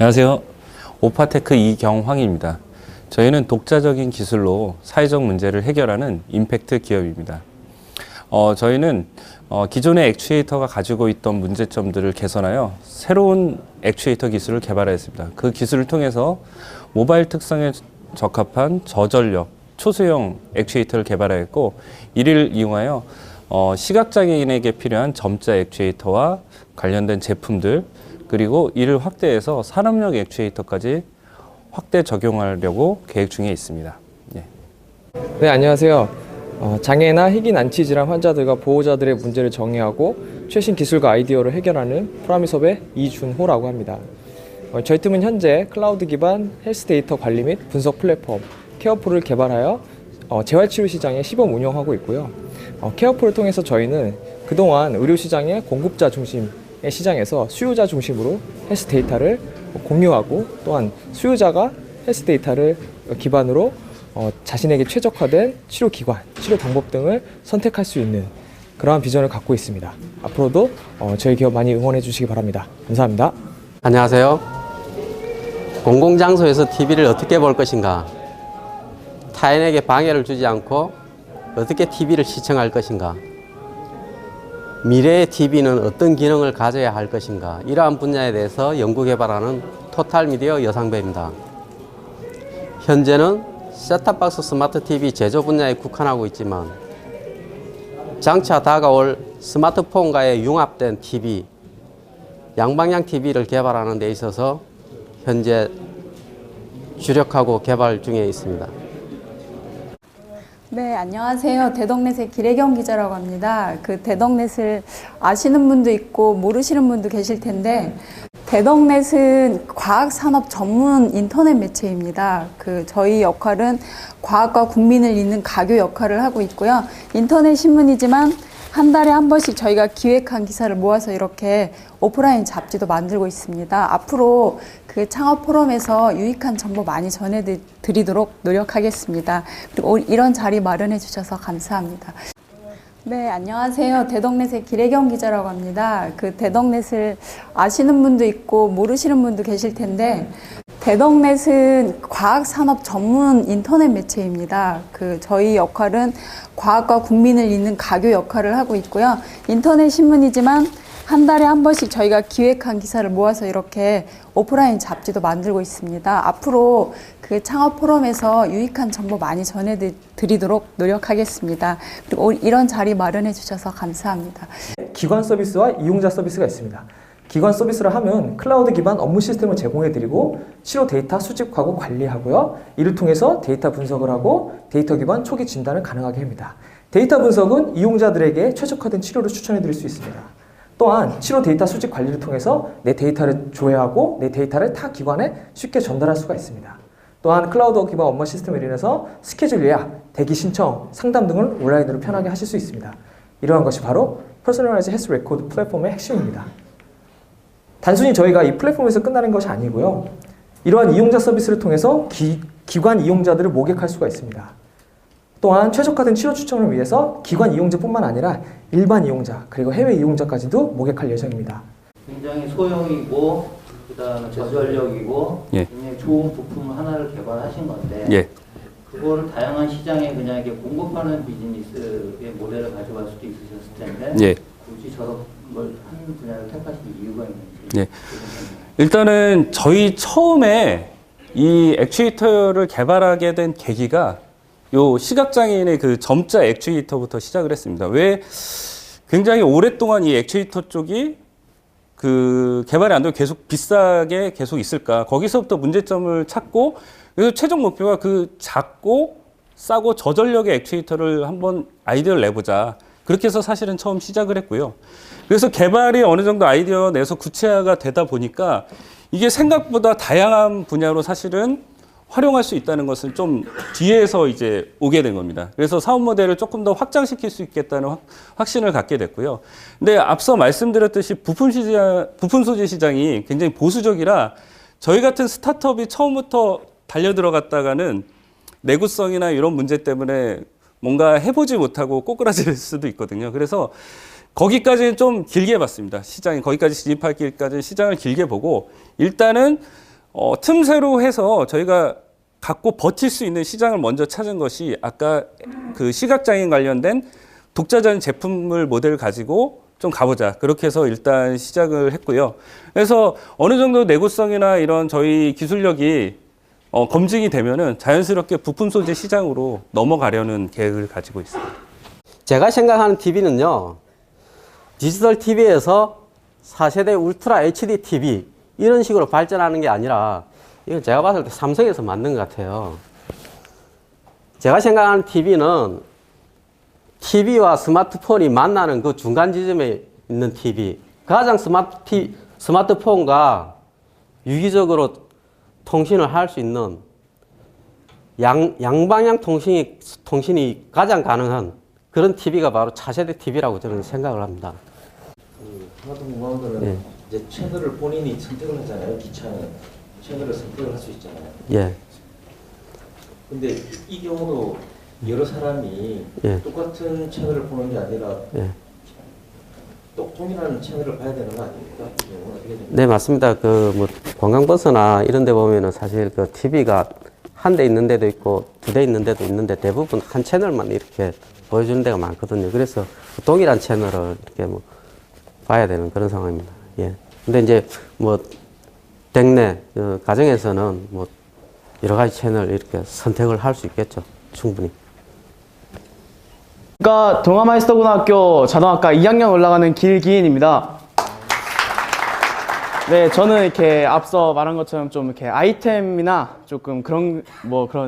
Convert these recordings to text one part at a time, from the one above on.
안녕하세요. 오파테크 이경황입니다. 저희는 독자적인 기술로 사회적 문제를 해결하는 임팩트 기업입니다. 저희는 기존의 액추에이터가 가지고 있던 문제점들을 개선하여 새로운 액추에이터 기술을 개발하였습니다. 그 기술을 통해서 모바일 특성에 적합한 저전력, 초소형 액추에이터를 개발하였고, 이를 이용하여 시각장애인에게 필요한 점자 액추에이터와 관련된 제품들, 그리고 이를 확대해서 산업용 액추에이터까지 확대 적용하려고 계획 중에 있습니다. 네, 안녕하세요. 장애나 희귀 난치 질환 환자들과 보호자들의 문제를 정의하고 최신 기술과 아이디어를 해결하는 프라미섭의 이준호라고 합니다. 저희 팀은 현재 클라우드 기반 헬스 데이터 관리 및 분석 플랫폼 케어풀을 개발하여 재활치료 시장에 시범 운영하고 있고요. 케어풀을 통해서 저희는 그동안 의료 시장의 공급자 중심의 시장에서 수요자 중심으로 헬스 데이터를 공유하고, 또한 수요자가 헬스 데이터를 기반으로 자신에게 최적화된 치료 기관, 치료 방법 등을 선택할 수 있는 그러한 비전을 갖고 있습니다. 앞으로도 저희 기업 많이 응원해 주시기 바랍니다. 감사합니다. 안녕하세요. 공공장소에서 TV를 어떻게 볼 것인가? 타인에게 방해를 주지 않고 어떻게 TV를 시청할 것인가? 미래의 TV는 어떤 기능을 가져야 할 것인가? 이러한 분야에 대해서 연구개발하는 토탈미디어 여상배입니다. 현재는 셋탑박스 스마트 TV 제조 분야에 국한하고 있지만 장차 다가올 스마트폰과의 융합된 TV, 양방향 TV를 개발하는 데 있어서 현재 주력하고 개발 중에 있습니다. 네, 안녕하세요. 대덕넷의 기래경 기자라고 합니다. 그 대덕넷을 아시는 분도 있고 모르시는 분도 계실 텐데, 대덕넷은 과학산업 전문 인터넷 매체입니다. 저희 역할은 과학과 국민을 잇는 가교 역할을 하고 있고요. 인터넷 신문이지만 한 달에 한 번씩 저희가 기획한 기사를 모아서 이렇게 오프라인 잡지도 만들고 있습니다. 앞으로 그 창업 포럼에서 유익한 정보 많이 전해드리도록 노력하겠습니다. 그리고 이런 자리 마련해 주셔서 감사합니다. 네, 안녕하세요. 대덕넷의 기래경 기자라고 합니다. 대덕넷을 아시는 분도 있고 모르시는 분도 계실 텐데, 대덕넷은 과학산업 전문 인터넷 매체입니다. 저희 역할은 과학과 국민을 잇는 가교 역할을 하고 있고요. 인터넷 신문이지만 한 달에 한 번씩 저희가 기획한 기사를 모아서 이렇게 오프라인 잡지도 만들고 있습니다. 앞으로 그 창업 포럼에서 유익한 정보 많이 전해드리도록 노력하겠습니다. 그리고 이런 자리 마련해 주셔서 감사합니다. 기관 서비스와 이용자 서비스가 있습니다. 기관 서비스를 하면 클라우드 기반 업무 시스템을 제공해드리고 치료 데이터 수집하고 관리하고요. 이를 통해서 데이터 분석을 하고 데이터 기반 초기 진단을 가능하게 합니다. 데이터 분석은 이용자들에게 최적화된 치료를 추천해드릴 수 있습니다. 또한 치료 데이터 수집 관리를 통해서 내 데이터를 조회하고 내 데이터를 타 기관에 쉽게 전달할 수가 있습니다. 또한 클라우드 기반 업무 시스템을 인해서 스케줄 예약, 대기 신청, 상담 등을 온라인으로 편하게 하실 수 있습니다. 이러한 것이 바로 퍼스널라이즈 헬스 레코드 플랫폼의 핵심입니다. 단순히 저희가 이 플랫폼에서 끝나는 것이 아니고요. 이러한 이용자 서비스를 통해서 기관 이용자들을 모객할 수가 있습니다. 또한 최적화된 치료 추천을 위해서 기관 이용자뿐만 아니라 일반 이용자, 그리고 해외 이용자까지도 모객할 예정입니다. 굉장히 소형이고 그다음에 저전력이고 굉장히 좋은 부품 하나를 개발하신 건데, 그거를 다양한 시장에 그냥 이렇게 공급하는 비즈니스의 모델을 가져갈 수도 있으셨을 텐데 굳이 저런 걸 한 분야를 택하신 이유가 있는지. 일단은 저희 처음에 이 액추에이터를 개발하게 된 계기가 요 시각장애인의 그 점자 액추에이터부터 시작을 했습니다. 왜 굉장히 오랫동안 이 액추에이터 쪽이 개발이 안 되고 계속 비싸게 계속 있을까? 거기서부터 문제점을 찾고, 그래서 최종 목표가 작고 싸고 저전력의 액추에이터를 한번 아이디어를 내보자. 그렇게 해서 사실은 처음 시작을 했고요. 그래서 개발이 어느 정도 아이디어 내서 구체화가 되다 보니까 이게 생각보다 다양한 분야로 사실은 활용할 수 있다는 것은 좀 뒤에서 이제 오게 된 겁니다. 그래서 사업 모델을 조금 더 확장시킬 수 있겠다는 확신을 갖게 됐고요. 근데 앞서 말씀드렸듯이 부품 소재 시장이 굉장히 보수적이라 저희 같은 스타트업이 처음부터 달려 들어갔다가는 내구성이나 이런 문제 때문에 뭔가 해보지 못하고 꼬꾸라질 수도 있거든요. 그래서 거기까지는 좀 길게 봤습니다. 거기까지 진입하기까지는 시장을 길게 보고, 일단은 틈새로 해서 저희가 갖고 버틸 수 있는 시장을 먼저 찾은 것이 아까 그 시각장애인 관련된 독자적인 제품을 모델을 가지고 좀 가보자. 그렇게 해서 일단 시작을 했고요. 그래서 어느 정도 내구성이나 이런 저희 기술력이 검증이 되면은 자연스럽게 부품 소재 시장으로 넘어가려는 계획을 가지고 있습니다. 제가 생각하는 TV는요, 디지털 TV에서 4세대 울트라 HD TV 이런 식으로 발전하는 게 아니라 이건 제가 봤을 때 삼성에서 만든 것 같아요. 제가 생각하는 TV는 TV와 스마트폰이 만나는 그 중간 지점에 있는 TV. 가장 스마트폰과 유기적으로 통신을 할 수 있는 양방향 통신이 가장 가능한 그런 TV가 바로 차세대 TV라고 저는 생각을 합니다. 하나 더 궁금한 거는 예. 이제 채널을 본인이 선택을 하잖아요. 기차는 채널을 선택을 할 수 있잖아요. 예. 근데 이 경우도 여러 사람이 예. 똑같은 채널을 보는 게 아니라 예. 동일한 채널을 봐야 되는 거 아닙니까? 이 경우는 어떻게 됩니까? 네, 맞습니다. 그 뭐 관광버스나 이런 데 보면은 사실 그 TV가 한 대 있는 데도 있고 두 대 있는 데도 있는데 대부분 한 채널만 이렇게 보여주는 데가 많거든요. 그래서 동일한 채널을 이렇게 뭐 봐야 되는 그런 상황입니다. 예. 근데 이제 뭐 댁내 가정에서는 뭐 여러 가지 채널 이렇게 선택을 할 수 있겠죠. 충분히. 동아마이스터고등학교 자동학과 2학년 올라가는 길기인입니다. 네, 저는 이렇게 앞서 말한 것처럼 좀 이렇게 아이템이나 조금 그런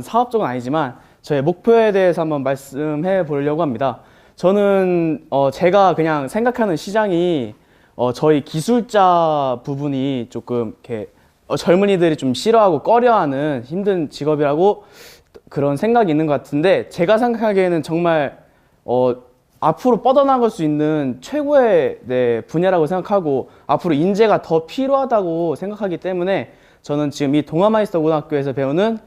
사업 쪽은 아니지만 저의 목표에 대해서 한번 말씀해 보려고 합니다. 저는 제가 그냥 생각하는 시장이 저희 기술자 부분이 조금 이렇게 젊은이들이 좀 싫어하고 꺼려하는 힘든 직업이라고 그런 생각이 있는 것 같은데, 제가 생각하기에는 정말 앞으로 뻗어나갈 수 있는 최고의 분야라고 생각하고 앞으로 인재가 더 필요하다고 생각하기 때문에 저는 지금 이 동아마이스터 고등학교에서 배우는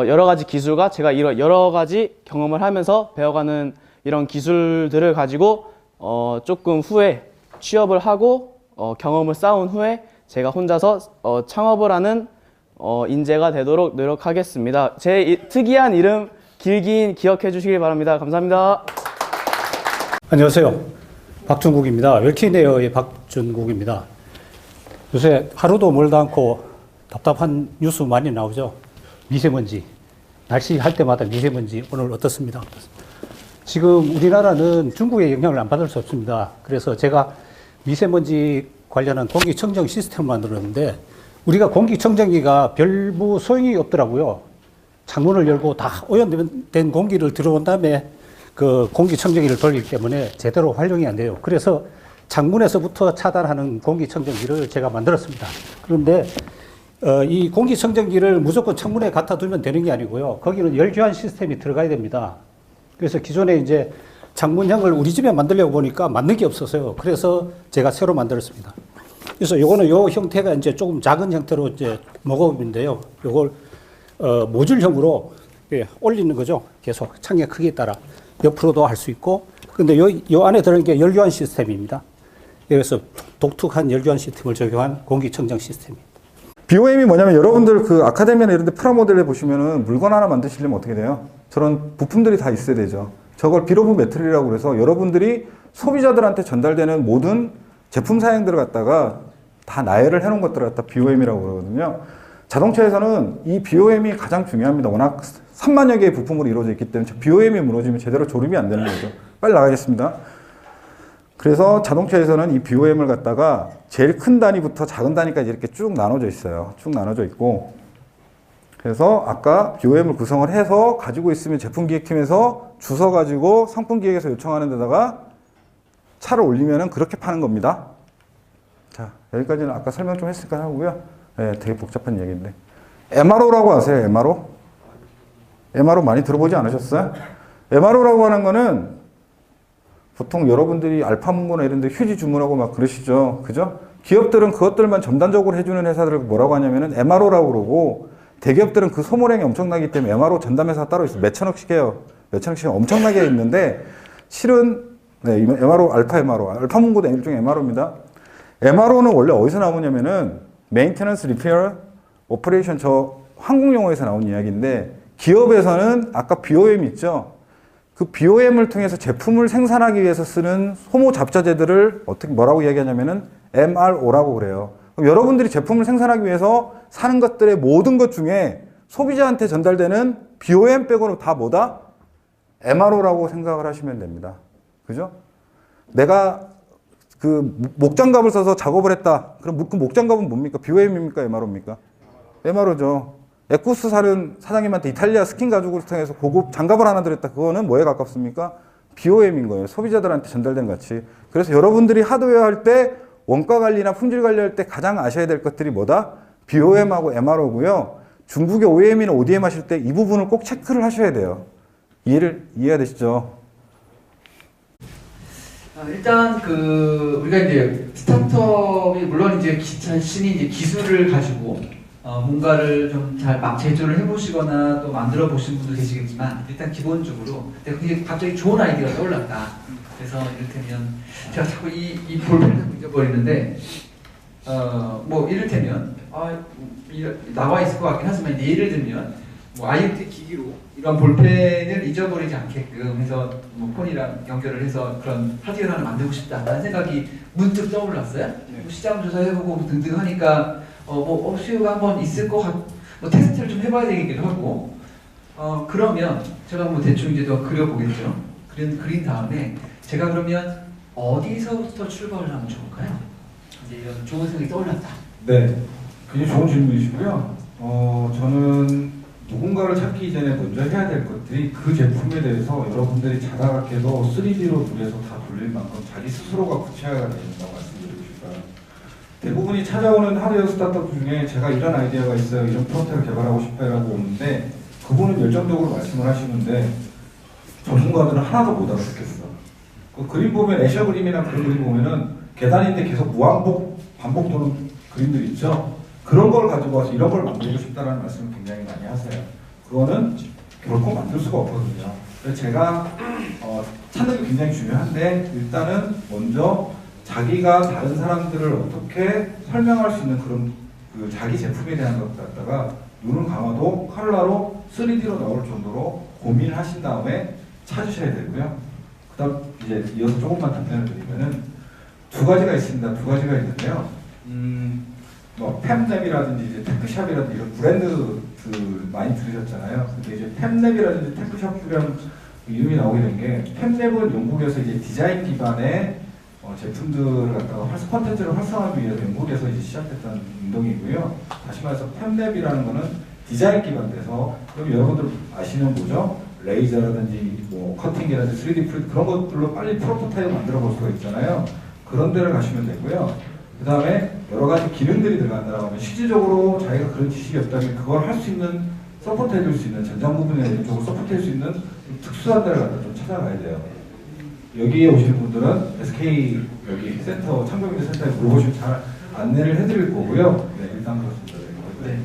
여러 가지 기술과 제가 이런 여러 가지 경험을 하면서 배워가는 이런 기술들을 가지고 조금 후에 취업을 하고 경험을 쌓은 후에 제가 혼자서 창업을 하는 인재가 되도록 노력하겠습니다. 제 특이한 이름 길기인 기억해 주시길 바랍니다. 감사합니다. 안녕하세요. 박준국입니다. 웰키네어의 박준국입니다. 요새 하루도 멀다 않고 답답한 뉴스 많이 나오죠. 미세먼지. 날씨 할 때마다 미세먼지. 오늘 어떻습니다? 지금 우리나라는 중국의 영향을 안 받을 수 없습니다. 그래서 제가 미세먼지 관련한 공기청정 시스템을 만들었는데, 우리가 공기청정기가 별무 소용이 없더라고요. 창문을 열고 다 오염된 공기를 들어온 다음에 그 공기청정기를 돌리기 때문에 제대로 활용이 안 돼요. 그래서 창문에서부터 차단하는 공기청정기를 제가 만들었습니다. 그런데 이 공기청정기를 무조건 창문에 갖다 두면 되는 게 아니고요. 거기는 열교환 시스템이 들어가야 됩니다. 그래서 기존에 이제 창문형을 우리 집에 만들려고 보니까 맞는 게 없어서요. 그래서 제가 새로 만들었습니다. 그래서 요거는 요 형태가 이제 조금 작은 형태로 이제 모금인데요. 요걸 모듈형으로 올리는 거죠. 계속 창의 크기에 따라 옆으로도 할 수 있고. 근데 요 안에 들어있는 게 열교환 시스템입니다. 그래서 독특한 열교환 시스템을 적용한 공기청정 시스템입니다. BOM이 뭐냐면, 여러분들 그 아카데미나 이런 데 프라모델에 보시면은 물건 하나 만드시려면 어떻게 돼요? 저런 부품들이 다 있어야 되죠. 저걸 비로브 매트리라고 그래서 여러분들이 소비자들한테 전달되는 모든 제품 사양들을 갖다가 다 나열을 해놓은 것들을 갖다 BOM이라고 그러거든요. 자동차에서는 이 BOM이 가장 중요합니다. 워낙 3만여 개의 부품으로 이루어져 있기 때문에 BOM이 무너지면 제대로 조립이 안 되는 거죠. 빨리 나가겠습니다. 그래서 자동차에서는 이 BOM을 갖다가 제일 큰 단위부터 작은 단위까지 이렇게 쭉 나눠져 있어요. 쭉 나눠져 있고, 그래서 아까 BOM을 구성을 해서 가지고 있으면 제품기획팀에서 주워 가지고 상품기획에서 요청하는 데다가 차를 올리면은 그렇게 파는 겁니다. 자, 여기까지는 아까 설명 좀 했으니까 하고요. 네, 되게 복잡한 얘기인데. MRO라고 아세요? MRO? MRO 많이 들어보지 않으셨어요? MRO라고 하는 거는 보통 여러분들이 알파문고나 이런 데 휴지 주문하고 막 그러시죠. 그죠? 기업들은 그것들만 점단적으로 해주는 회사들을 뭐라고 하냐면은 MRO라고 그러고, 대기업들은 그 소모량이 엄청나기 때문에 MRO 전담회사가 따로 있어요. 몇천억씩 해요. 몇천억씩 엄청나게 있는데, 실은 네, MRO, 알파문고도 일종의 MRO입니다. MRO는 원래 어디서 나오냐면은 Maintenance, Repair, 오퍼레이션 저 항공 용어에서 나온 이야기인데 기업에서는 아까 BOM 있죠? 그 BOM을 통해서 제품을 생산하기 위해서 쓰는 소모 잡자재들을 어떻게 뭐라고 이야기하냐면은 MRO라고 그래요. 그럼 여러분들이 제품을 생산하기 위해서 사는 것들의 모든 것 중에 소비자한테 전달되는 BOM 빼고는 다 뭐다? MRO라고 생각을 하시면 됩니다. 그죠? 내가 그 목장갑을 써서 작업을 했다. 그럼 그 목장갑은 뭡니까? BOM입니까? MRO입니까? MRO죠. 에쿠스 사는 사장님한테 이탈리아 스킨 가죽을 통해서 고급 장갑을 하나 드렸다. 그거는 뭐에 가깝습니까? BOM인 거예요. 소비자들한테 전달된 가치. 그래서 여러분들이 하드웨어 할 때 원가 관리나 품질 관리할 때 가장 아셔야 될 것들이 뭐다? BOM하고 MRO고요. 중국의 OEM이나 ODM 하실 때 이 부분을 꼭 체크를 하셔야 돼요. 이해가 되시죠? 일단 우리가 이제 스타트업이 물론 이제 자신이 이제 기술을 가지고 뭔가를 좀 잘 막 제조를 해보시거나 또 만들어 보신 분도 계시겠지만 일단 기본적으로 내가 굉장히 갑자기 좋은 아이디어가 떠올랐다. 그래서 이를테면 제가 자꾸 이 볼펜을 자꾸 잊어버리는데 뭐 이를테면 나와 있을 것 같긴 하지만 예를 들면 뭐 IoT 기기로 이런 볼펜을 잊어버리지 않게끔 해서 뭐 폰이랑 연결을 해서 그런 하드웨어를 하나 만들고 싶다라는 생각이 문득 떠올랐어요. 뭐 시장 조사해보고 등등 하니까 수요가 한번 있을 것 뭐 테스트를 좀 해봐야 되기도 하고 그러면 제가 뭐 대충 이제 더 그려보겠죠. 그린 다음에 제가 그러면 어디서부터 출발을 하면 좋을까요? 이제 이런 좋은 생각이 떠올랐다. 네, 굉장히 좋은 질문이시고요. 저는 누군가를 찾기 전에 먼저 해야 될 것들이 그 제품에 대해서 여러분들이 자다각해도 3D로 눈에서 다 돌릴 만큼 자기 스스로가 구체화가 되어 있다고 말씀드리고 싶어요. 대부분이 찾아오는 하드웨어 스타트업 중에 제가 이런 아이디어가 있어요, 이런 프로젝트를 개발하고 싶어요 라고 오는데 그분은 열정적으로 말씀을 하시는데 전문가들은 하나도 못 알아듣겠어. 그 그림 보면 애셔 그림이나 그런 그림 보면은 계단인데 계속 무한복 반복 도는 그림들 있죠. 그런 걸 가지고 와서 이런 걸 만들고 싶다는 말씀을 굉장히 많이 하세요. 그거는 결코 만들 수가 없거든요. 그래서 제가 찾는 게 굉장히 중요한데 일단은 먼저 자기가 다른 사람들을 어떻게 설명할 수 있는 그런 그 자기 제품에 대한 것 갖다가 눈을 감아도 컬러로 3D로 나올 정도로 고민하신 다음에 찾으셔야 되고요. 그 다음 이제 이어서 조금만 답변을 드리면은 두 가지가 있습니다. 두 가지가 있는데요. 뭐 팸랩이라든지 이제 테크샵이라든지 이런 브랜드 많이 들으셨잖아요. 근데 이제 팸랩이라든지 테크샵이라는 이름이 나오게 된 게 팸랩은 영국에서 이제 디자인 기반의 제품들을 갖다가 콘텐츠를 활성화하기 위해서 영국에서 이제 시작했던 운동이고요. 다시 말해서 팸랩이라는 거는 디자인 기반돼서 그럼 여러분들 아시는 거죠? 레이저라든지 뭐 커팅이라든지 3D 프린트 그런 것들로 빨리 프로토타입을 만들어 볼 수가 있잖아요. 그런 데를 가시면 되고요. 그 다음에 여러 가지 기능들이 들어간다고 하면 실질적으로 자기가 그런 지식이 없다면 그걸 할 수 있는 서포트 해줄 수 있는 전장 부분에 이쪽으로 서포트 할 수 있는 특수한 데를 갖다 좀 찾아가야 돼요. 여기에 오시는 분들은 SK 여기 센터 창조경제 센터에 물어보시면 잘 안내를 해드릴 거고요. 네, 일단 그렇습니다. 네.